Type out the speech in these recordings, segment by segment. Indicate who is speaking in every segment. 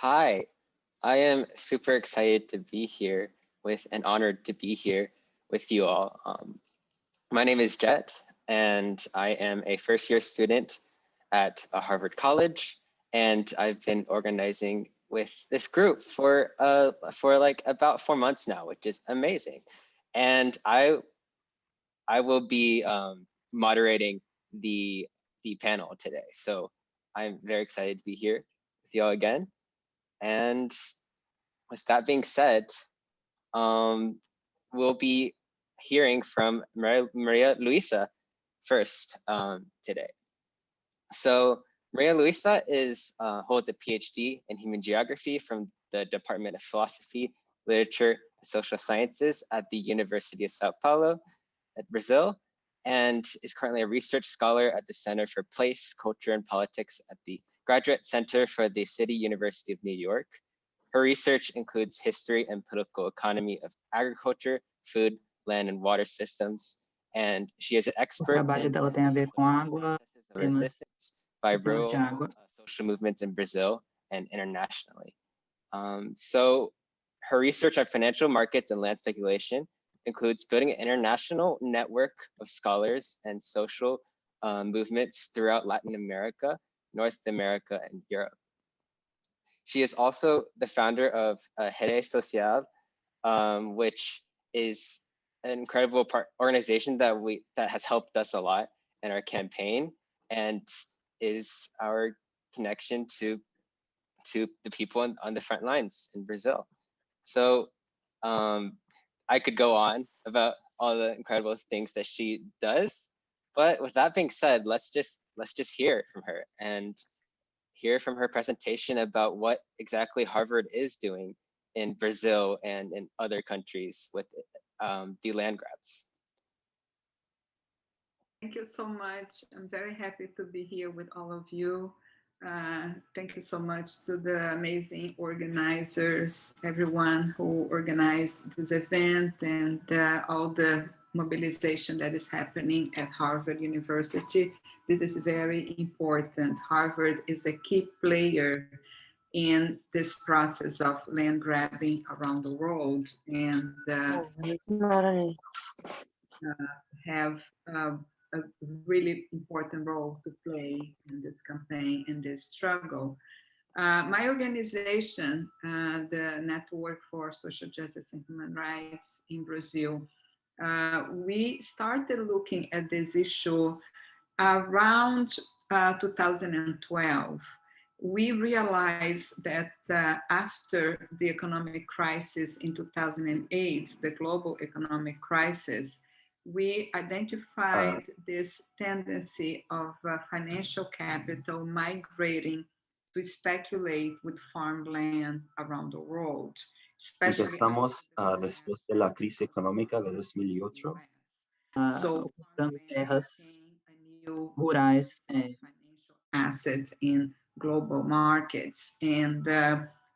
Speaker 1: Hi, I am super excited to be here with and honored to be here with you all. My name is Jet, and I am a first year student at Harvard College, and I've been organizing with this group for like about 4 months now, which is amazing. And I will be moderating the panel today, so I'm very excited to be here with you all again. And with that being said, um, we'll be hearing from Maria Luisa first today. So Maria Luisa holds a PhD in human geography from the Department of Philosophy, Literature, and Social Sciences at the University of Sao Paulo at Brazil, and is currently a research scholar at the Center for Place, Culture, and Politics at the Graduate Center for the City University of New York. Her research includes history and political economy of agriculture, food, land, and water systems, and she is an
Speaker 2: O
Speaker 1: expert
Speaker 2: trabalho
Speaker 1: in
Speaker 2: dela tem a ver com água,
Speaker 1: processes of
Speaker 2: temas,
Speaker 1: resistance by
Speaker 2: sistemas de
Speaker 1: rural
Speaker 2: água.
Speaker 1: social movements in Brazil and internationally. So her research on financial markets and land speculation includes building an international network of scholars and social movements throughout Latin America, North America, and Europe. She is also the founder of Rede Social, which is an incredible organization that has helped us a lot in our campaign and is our connection to the people on the front lines in Brazil. So I could go on about all the incredible things that she does, but with that being said, let's just hear from her and hear from her presentation about what exactly Harvard is doing in Brazil and in other countries with the land grabs.
Speaker 3: Thank you so much. I'm very happy to be here with all of you. Thank you so much to the amazing organizers, everyone who organized this event, and all the mobilization that is happening at Harvard University. This is very important. Harvard is a key player in this process of land grabbing around the world, and have a really important role to play in this campaign, in this struggle. My organization, the Network for Social Justice and Human Rights in Brazil, we started looking at this issue around 2012. We realized that after the economic crisis in 2008, the global economic crisis, we identified this tendency of financial capital migrating to speculate with farmland around the world, especially
Speaker 4: Empezamos después de la crisis económica de 2008.
Speaker 3: So
Speaker 2: Ocupando terras
Speaker 3: became a new
Speaker 2: rurais
Speaker 3: financial asset in global markets. And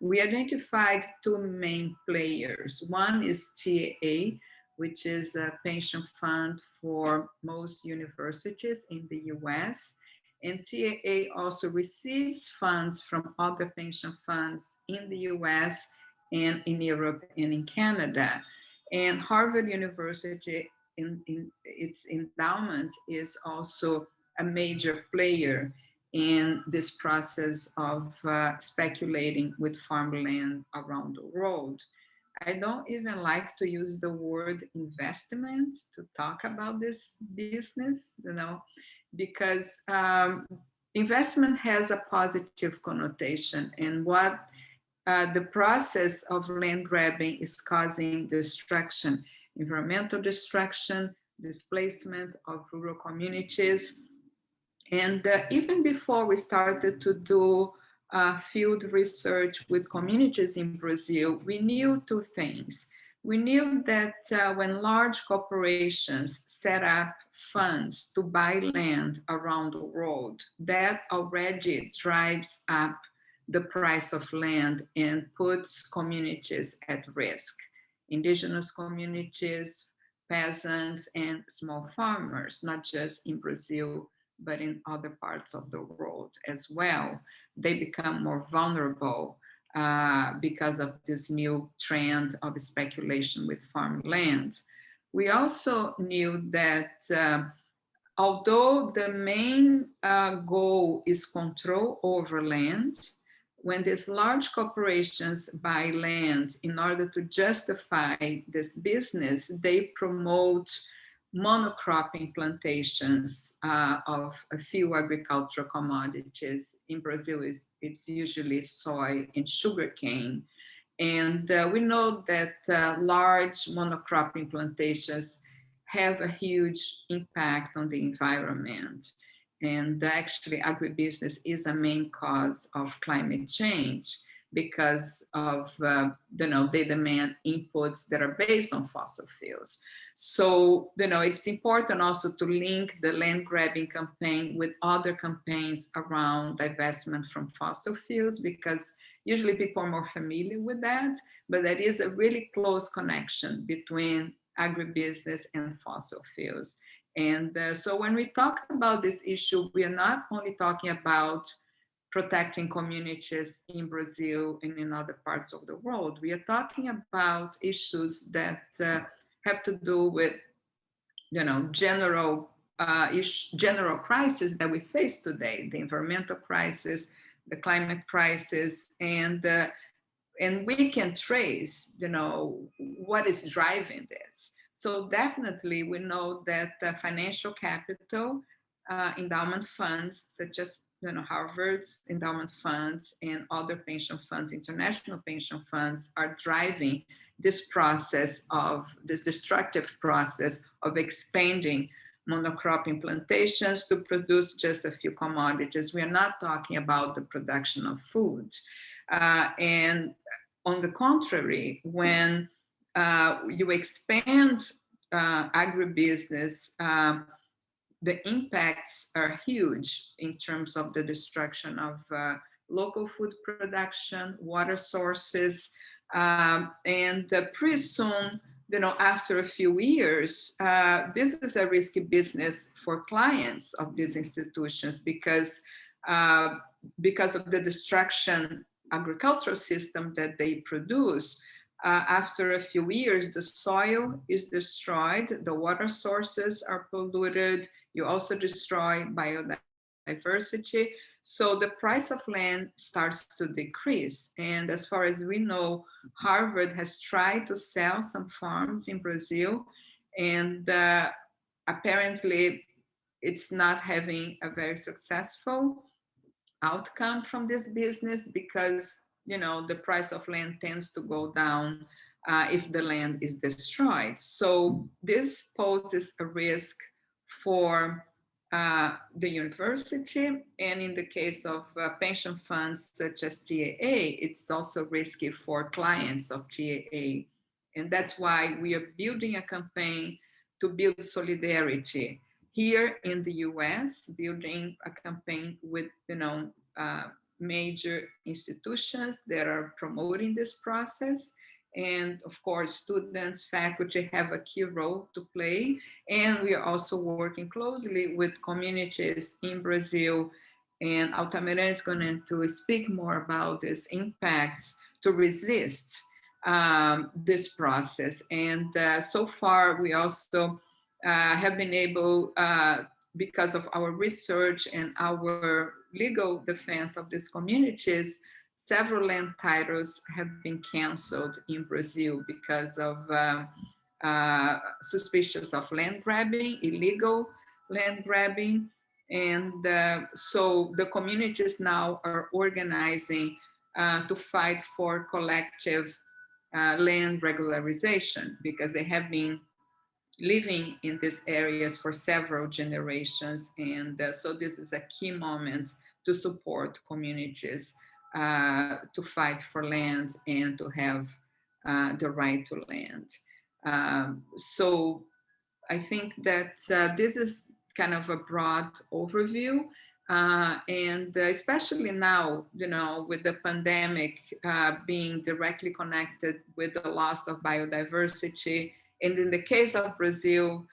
Speaker 3: we identified two main players. One is TAA, which is a pension fund for most universities in the US. And TAA also receives funds from other pension funds in the US and in Europe and in Canada. And Harvard University, in its endowment, is also a major player in this process of speculating with farmland around the world. I don't even like to use the word investment to talk about this business, because investment has a positive connotation, and what the process of land grabbing is causing destruction, environmental destruction, displacement of rural communities. And even before we started to do field research with communities in Brazil, we knew two things. We knew that when large corporations set up funds to buy land around the world, that already drives up the price of land and puts communities at risk. Indigenous communities, peasants, and small farmers, not just in Brazil, but in other parts of the world as well. They become more vulnerable because of this new trend of speculation with farmland. We also knew that although the main goal is control over land, when these large corporations buy land in order to justify this business, they promote monocropping plantations of a few agricultural commodities. In Brazil, it's usually soy and sugarcane. And we know that large monocropping plantations have a huge impact on the environment. And actually, agribusiness is a main cause of climate change because of, they demand inputs that are based on fossil fuels. So, it's important also to link the land grabbing campaign with other campaigns around divestment from fossil fuels, because usually people are more familiar with that, but there is a really close connection between agribusiness and fossil fuels. And so when we talk about this issue, we are not only talking about protecting communities in Brazil and in other parts of the world. We are talking about issues that have to do with, general crisis that we face today, the environmental crisis, the climate crisis, and we can trace, what is driving this. So definitely we know that financial capital, endowment funds such as Harvard's endowment funds and other pension funds, international pension funds, are driving this process of this destructive process of expanding monocropping plantations to produce just a few commodities. We are not talking about the production of food. And on the contrary, when you expand agribusiness, the impacts are huge in terms of the destruction of local food production, water sources, and pretty soon, after a few years, this is a risky business for clients of these institutions because of the destruction agricultural system that they produce. After a few years, the soil is destroyed, the water sources are polluted, you also destroy biodiversity. So the price of land starts to decrease. And as far as we know, Harvard has tried to sell some farms in Brazil, and apparently it's not having a very successful outcome from this business because the price of land tends to go down if the land is destroyed. So this poses a risk for the university, and in the case of pension funds such as TAA, it's also risky for clients of TAA. And that's why we are building a campaign to build solidarity here in the US, building a campaign with major institutions that are promoting this process. And of course, students, faculty have a key role to play. And we are also working closely with communities in Brazil. And Altamira is going to speak more about these impacts to resist this process. And so far, we also have been able, because of our research and our legal defense of these communities, several land titles have been canceled in Brazil because of suspicions of land grabbing, illegal land grabbing. And so the communities now are organizing to fight for collective land regularization because they have been living in these areas for several generations. And so this is a key moment to support communities to fight for land and to have the right to land. So I think that this is kind of a broad overview. And especially now, with the pandemic being directly connected with the loss of biodiversity. And in the case of Brazil,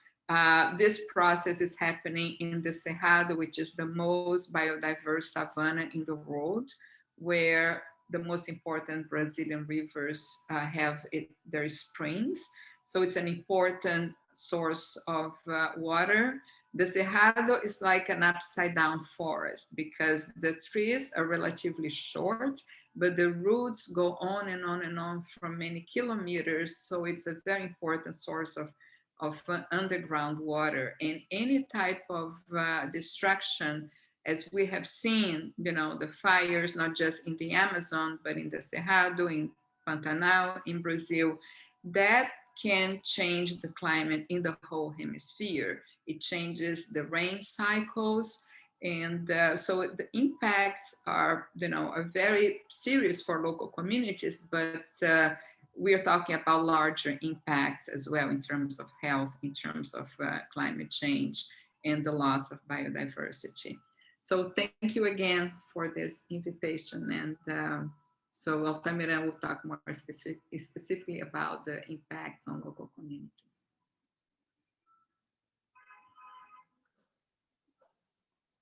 Speaker 3: this process is happening in the Cerrado, which is the most biodiverse savanna in the world, where the most important Brazilian rivers have their springs. So it's an important source of water. The Cerrado is like an upside down forest because the trees are relatively short, but the roots go on and on and on for many kilometers. So it's a very important source of underground water. And any type of destruction, as we have seen, the fires, not just in the Amazon, but in the Cerrado, in Pantanal, in Brazil, that can change the climate in the whole hemisphere. It changes the rain cycles. And so the impacts are, are very serious for local communities, but we are talking about larger impacts as well in terms of health, in terms of climate change and the loss of biodiversity. So thank you again for this invitation. And so Altamira will talk more specifically about the impacts on local communities.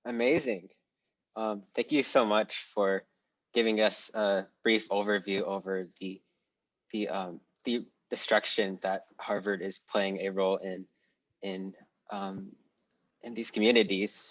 Speaker 1: Amazing. Thank you so much for giving us a brief overview over the destruction that Harvard is playing a role in these communities.